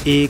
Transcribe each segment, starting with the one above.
$1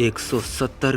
170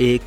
$1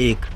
$1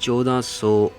$1400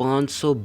$500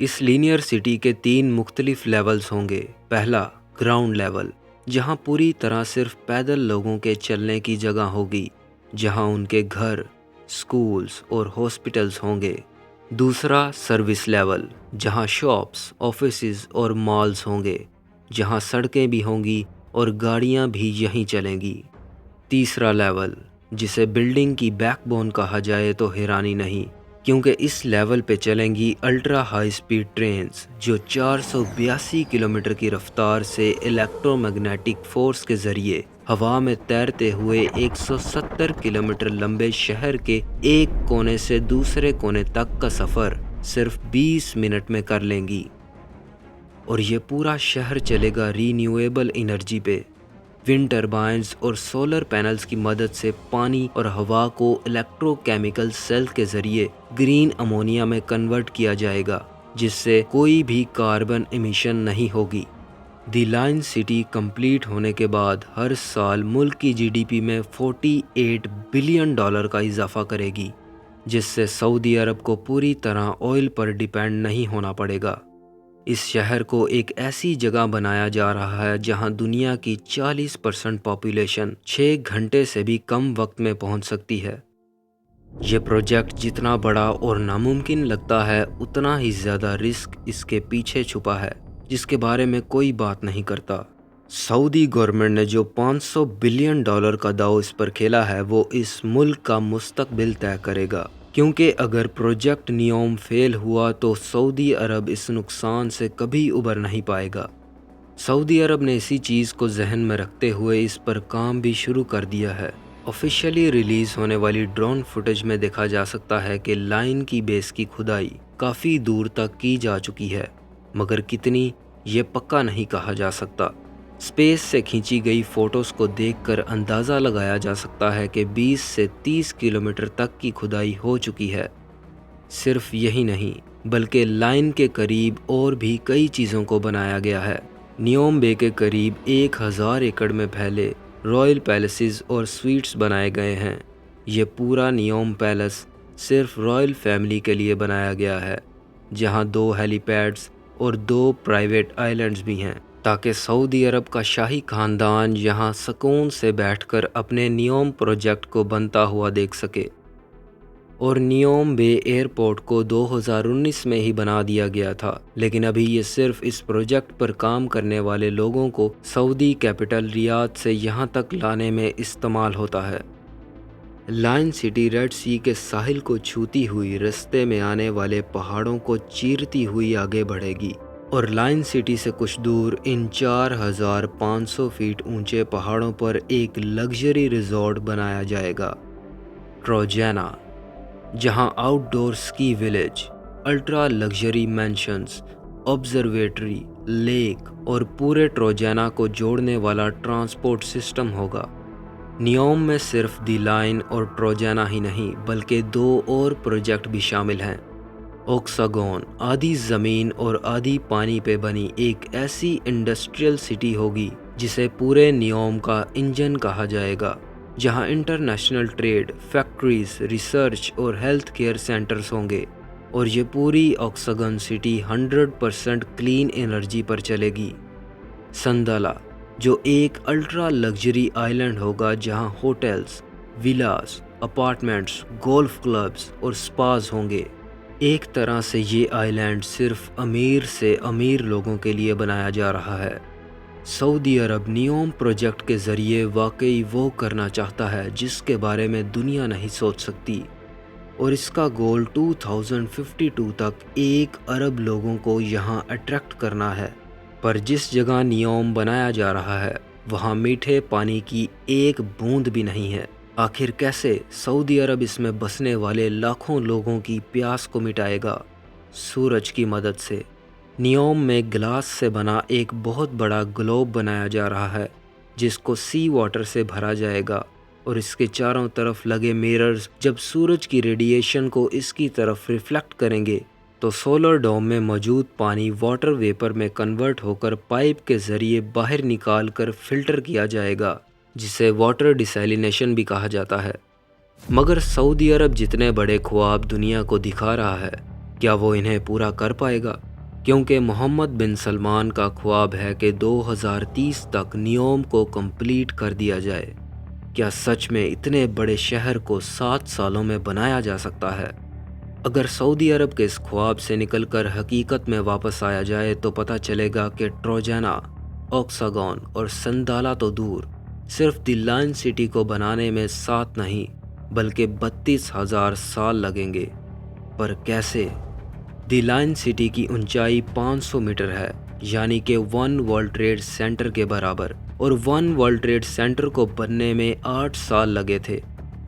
اس linear city کے 3 مختلف levels ہوں گے۔ پہلا گراؤنڈ لیول، جہاں پوری طرح صرف پیدل لوگوں کے چلنے کی جگہ ہوگی، جہاں ان کے گھر، سکولز اور ہاسپٹلز ہوں گے۔ دوسرا سروس لیول، جہاں شاپس، آفیسز اور مالز ہوں گے، جہاں سڑکیں بھی ہوں گی اور گاڑیاں بھی یہیں چلیں گی۔ تیسرا لیول، جسے بلڈنگ کی بیک بون کہا جائے تو حیرانی نہیں، کیونکہ اس لیول پہ چلیں گی الٹرا ہائی سپیڈ ٹرینز، جو 482 کلومیٹر کی رفتار سے الیکٹرو میگنیٹک فورس کے ذریعے ہوا میں تیرتے ہوئے 170 کلومیٹر لمبے شہر کے ایک کونے سے دوسرے کونے تک کا سفر صرف 20 منٹ میں کر لیں گی۔ اور یہ پورا شہر چلے گا رینیویبل انرجی پہ۔ ونڈ ٹربائنز اور سولر پینلز کی مدد سے پانی اور ہوا کو الیکٹرو کیمیکل سیل کے ذریعے گرین امونیا میں کنورٹ کیا جائے گا، جس سے کوئی بھی کاربن ایمیشن نہیں ہوگی۔ دی لائن سٹی کمپلیٹ ہونے کے بعد ہر سال ملک کی جی ڈی پی میں $48 بلین کا اضافہ کرے گی، جس سے سعودی عرب کو پوری طرح آئل پر ڈیپینڈ نہیں ہونا پڑے گا۔ اس شہر کو ایک ایسی جگہ بنایا جا رہا ہے جہاں دنیا کی 40% پاپولیشن 6 گھنٹے سے بھی کم وقت میں پہنچ سکتی ہے۔ یہ پروجیکٹ جتنا بڑا اور ناممکن لگتا ہے، اتنا ہی زیادہ رسک اس کے پیچھے چھپا ہے، جس کے بارے میں کوئی بات نہیں کرتا۔ سعودی گورنمنٹ نے جو $500 بلین کا داؤ اس پر کھیلا ہے، وہ اس ملک کا مستقبل طے کرے گا، کیونکہ اگر پروجیکٹ نیوم فیل ہوا تو سعودی عرب اس نقصان سے کبھی ابھر نہیں پائے گا۔ سعودی عرب نے اسی چیز کو ذہن میں رکھتے ہوئے اس پر کام بھی شروع کر دیا ہے۔ آفیشیلی ریلیز ہونے والی ڈرون فوٹیج میں دیکھا جا سکتا ہے کہ لائن کی بیس کی کھدائی کافی دور تک کی جا چکی ہے، مگر کتنی یہ پکا نہیں کہا جا سکتا۔ اسپیس سے کھینچی گئی فوٹوز کو دیکھ کر اندازہ لگایا جا سکتا ہے کہ 20 سے 30 کلومیٹر تک کی کھدائی ہو چکی ہے۔ صرف یہی نہیں، بلکہ لائن کے قریب اور بھی کئی چیزوں کو بنایا گیا ہے۔ نیوم بے کے قریب 1000 ایکڑ میں پھیلے رائل پیلیسز اور سویٹس بنائے گئے ہیں۔ یہ پورا نیوم پیلس صرف رائل فیملی کے لیے بنایا گیا ہے، جہاں 2 ہیلی پیڈز اور 2 پرائیویٹ آئلینڈز بھی ہیں، تاکہ سعودی عرب کا شاہی خاندان یہاں سکون سے بیٹھ کر اپنے نیوم پروجیکٹ کو بنتا ہوا دیکھ سکے۔ اور نیوم بے ایئرپورٹ کو 2019 میں ہی بنا دیا گیا تھا، لیکن ابھی یہ صرف اس پروجیکٹ پر کام کرنے والے لوگوں کو سعودی کیپٹل ریاض سے یہاں تک لانے میں استعمال ہوتا ہے۔ لائن سٹی ریڈ سی کے ساحل کو چھوتی ہوئی رستے میں آنے والے پہاڑوں کو چیرتی ہوئی آگے بڑھے گی، اور لائن سٹی سے کچھ دور ان 4500 فیٹ اونچے پہاڑوں پر ایک لگژری ریزورٹ بنایا جائے گا، ٹروجینا، جہاں outdoor ski village, ultra luxury mansions, observatory, lake اور پورے ٹروجینا کو جوڑنے والا ٹرانسپورٹ سسٹم ہوگا۔ نیوم میں صرف دی لائن اور ٹروجینا ہی نہیں، بلکہ 2 اور پروجیکٹ بھی شامل ہیں۔ اوکساگون آدھی زمین اور آدھی پانی پہ بنی ایک ایسی انڈسٹریل سٹی ہوگی جسے پورے نیوم کا انجن کہا جائے گا، جہاں انٹرنیشنل ٹریڈ، فیکٹریز، ریسرچ اور ہیلتھ کیئر سینٹرز ہوں گے، اور یہ پوری اوکساگون سٹی 100% کلین انرجی پر چلے گی۔ سندالا، جو ایک الٹرا لگژری آئلینڈ ہوگا جہاں ہوٹلز، ویلاز، اپارٹمنٹس، گولف کلبز اور سپاز ہوں گے۔ ایک طرح سے یہ آئلینڈ صرف امیر سے امیر لوگوں کے لیے بنایا جا رہا ہے۔ سعودی عرب نیوم پروجیکٹ کے ذریعے واقعی وہ کرنا چاہتا ہے جس کے بارے میں دنیا نہیں سوچ سکتی، اور اس کا گول 2052 تک 1 ارب لوگوں کو یہاں اٹریکٹ کرنا ہے۔ پر جس جگہ نیوم بنایا جا رہا ہے، وہاں میٹھے پانی کی ایک بوند بھی نہیں ہے۔ آخر کیسے سعودی عرب اس میں بسنے والے لاکھوں لوگوں کی پیاس کو مٹائے گا؟ سورج کی مدد سے۔ نیوم میں گلاس سے بنا ایک بہت بڑا گلوب بنایا جا رہا ہے، جس کو سی واٹر سے بھرا جائے گا، اور اس کے چاروں طرف لگے میررز جب سورج کی ریڈیشن کو اس کی طرف ریفلیکٹ کریں گے تو سولر ڈوم میں موجود پانی واٹر ویپر میں کنورٹ ہو کر پائپ کے ذریعے باہر نکال کر فلٹر کیا جائے گا، جسے واٹر ڈیسیلینیشن بھی کہا جاتا ہے۔ مگر سعودی عرب جتنے بڑے خواب دنیا کو دکھا رہا ہے، کیا وہ انہیں پورا کر پائے گا؟ کیونکہ محمد بن سلمان کا خواب ہے کہ 2030 تک نیوم کو کمپلیٹ کر دیا جائے۔ کیا سچ میں اتنے بڑے شہر کو 7 سالوں میں بنایا جا سکتا ہے؟ اگر سعودی عرب کے اس خواب سے نکل کر حقیقت میں واپس آیا جائے تو پتہ چلے گا کہ ٹروجانا، اوکساگون اور سندالا تو دور، صرف دی لائن سٹی کو بنانے میں 7 نہیں بلکہ 32,000 سال لگیں گے۔ پر کیسے؟ دی لائن سٹی کی اونچائی 500 میٹر ہے، یعنی کہ 1 ورلڈ ٹریڈ سینٹر کے برابر، اور 1 ورلڈ ٹریڈ سینٹر کو بننے میں 8 سال لگے تھے۔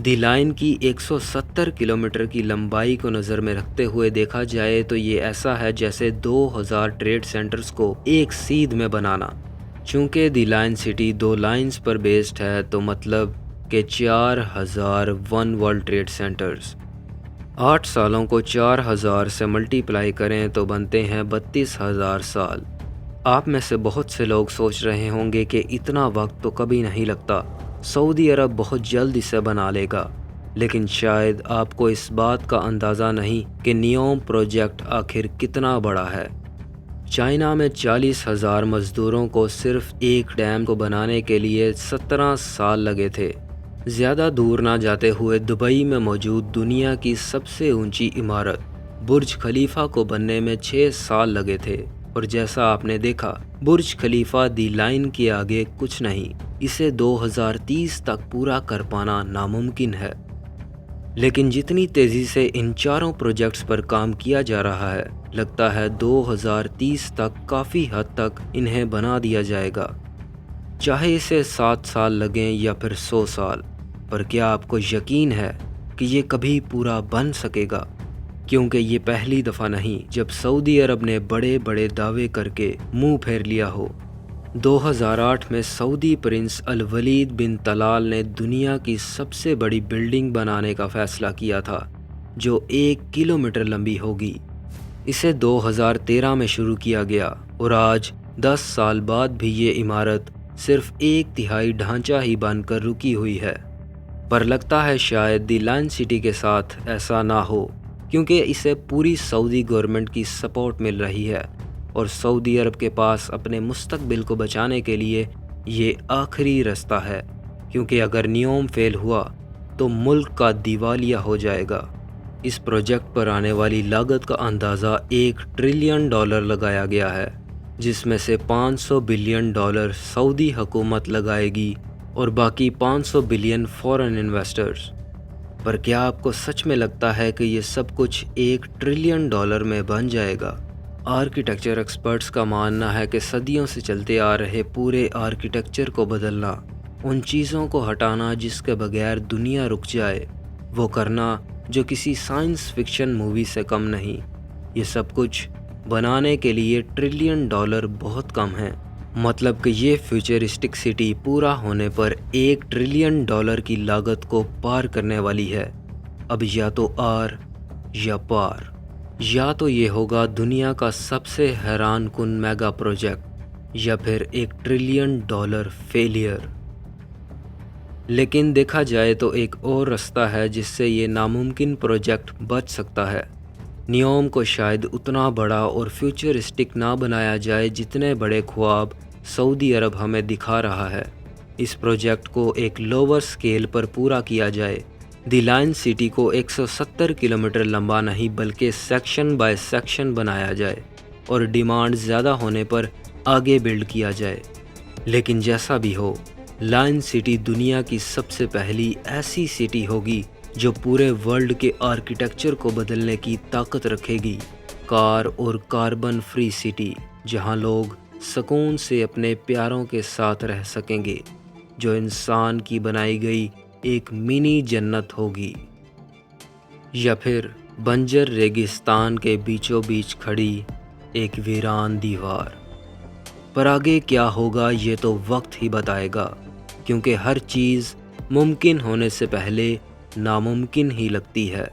دی لائن کی 170 کلومیٹر کی لمبائی کو نظر میں رکھتے ہوئے دیکھا جائے تو یہ ایسا ہے جیسے 2000 ٹریڈ سینٹرز کو ایک سیدھ میں بنانا۔ چونکہ دی لائن سٹی 2 لائنز پر بیسڈ ہے تو مطلب کہ 4000 1 ورلڈ ٹریڈ سینٹرز۔ 8 سالوں کو 4000 سے ملٹی پلائی کریں تو بنتے ہیں 32,000 سال۔ آپ میں سے بہت سے لوگ سوچ رہے ہوں گے کہ اتنا وقت تو کبھی نہیں لگتا، سعودی عرب بہت جلد اسے بنا لے گا، لیکن شاید آپ کو اس بات کا اندازہ نہیں کہ نیوم پروجیکٹ آخر کتنا بڑا ہے۔ چائنا میں 40,000 مزدوروں کو صرف ایک ڈیم کو بنانے کے لیے 17 سال لگے تھے۔ زیادہ دور نہ جاتے ہوئے دبئی میں موجود دنیا کی سب سے اونچی عمارت برج خلیفہ کو بننے میں 6 سال لگے تھے، اور جیسا آپ نے دیکھا برج خلیفہ دی لائن کے آگے کچھ نہیں، اسے 2030 تک پورا کر پانا ناممکن ہے۔ لیکن جتنی تیزی سے ان چاروں پروجیکٹس پر کام کیا جا رہا ہے، لگتا ہے 2030 تک کافی حد تک انہیں بنا دیا جائے گا، چاہے اسے 7 سال لگیں یا پھر 100 سال۔ پر کیا آپ کو یقین ہے کہ یہ کبھی پورا بن سکے گا؟ کیونکہ یہ پہلی دفعہ نہیں جب سعودی عرب نے بڑے بڑے دعوے کر کے منہ پھیر لیا ہو۔ 2008 میں سعودی پرنس الولید بن طلال نے دنیا کی سب سے بڑی بلڈنگ بنانے کا فیصلہ کیا تھا، جو 1 کلومیٹر لمبی ہوگی۔ اسے 2013 میں شروع کیا گیا، اور آج 10 سال بعد بھی یہ عمارت صرف 1/3 ڈھانچہ ہی بن کر رکی ہوئی ہے۔ پر لگتا ہے شاید دی لائن سٹی کے ساتھ ایسا نہ ہو، کیونکہ اسے پوری سعودی گورنمنٹ کی سپورٹ مل رہی ہے، اور سعودی عرب کے پاس اپنے مستقبل کو بچانے کے لیے یہ آخری رستہ ہے، کیونکہ اگر نیوم فیل ہوا تو ملک کا دیوالیہ ہو جائے گا۔ اس پروجیکٹ پر آنے والی لاگت کا اندازہ $1 ٹریلین لگایا گیا ہے، جس میں سے $500 بلین سعودی حکومت لگائے گی اور باقی $500 بلین فورن انویسٹرز۔ پر کیا آپ کو سچ میں لگتا ہے کہ یہ سب کچھ $1 ٹریلین میں بن جائے گا؟ آرکیٹیکچر ایکسپرٹس کا ماننا ہے کہ صدیوں سے چلتے آ رہے پورے آرکیٹیکچر کو بدلنا، ان چیزوں کو ہٹانا جس کے بغیر دنیا رک جائے، وہ کرنا جو کسی سائنس فکشن مووی سے کم نہیں، یہ سب کچھ بنانے کے لیے $1 ٹریلین بہت کم ہیں۔ مطلب کہ یہ فیوچرسٹک سٹی پورا ہونے پر $1 ٹریلین کی لاگت کو پار کرنے والی ہے۔ اب یا تو آر یا پار، یا تو یہ ہوگا دنیا کا سب سے حیران کن میگا پروجیکٹ، یا پھر $1 ٹریلین فیلئر۔ لیکن دیکھا جائے تو ایک اور رستہ ہے جس سے یہ ناممکن پروجیکٹ بچ سکتا ہے۔ نیوم کو شاید اتنا بڑا اور فیوچرسٹک نہ بنایا جائے جتنے بڑے خواب سعودی عرب ہمیں دکھا رہا ہے۔ اس پروجیکٹ کو ایک لوور سکیل پر پورا کیا جائے۔ دی لائن سٹی کو 170 کلومیٹر لمبا نہیں بلکہ سیکشن بائی سیکشن بنایا جائے، اور ڈیمانڈ زیادہ ہونے پر آگے بلڈ کیا جائے۔ لیکن جیسا بھی ہو، لائن سٹی دنیا کی سب سے پہلی ایسی سٹی ہوگی جو پورے ورلڈ کے آرکیٹیکچر کو بدلنے کی طاقت رکھے گی۔ کار اور کاربن فری سٹی، جہاں لوگ سکون سے اپنے پیاروں کے ساتھ رہ سکیں گے، جو انسان کی بنائی گئی ایک منی جنت ہوگی۔ یا پھر بنجر ریگستان کے بیچوں بیچ کھڑی ایک ویران دیوار۔ پر آگے کیا ہوگا یہ تو وقت ہی بتائے گا، کیونکہ ہر چیز ممکن ہونے سے پہلے ناممکن ہی لگتی ہے۔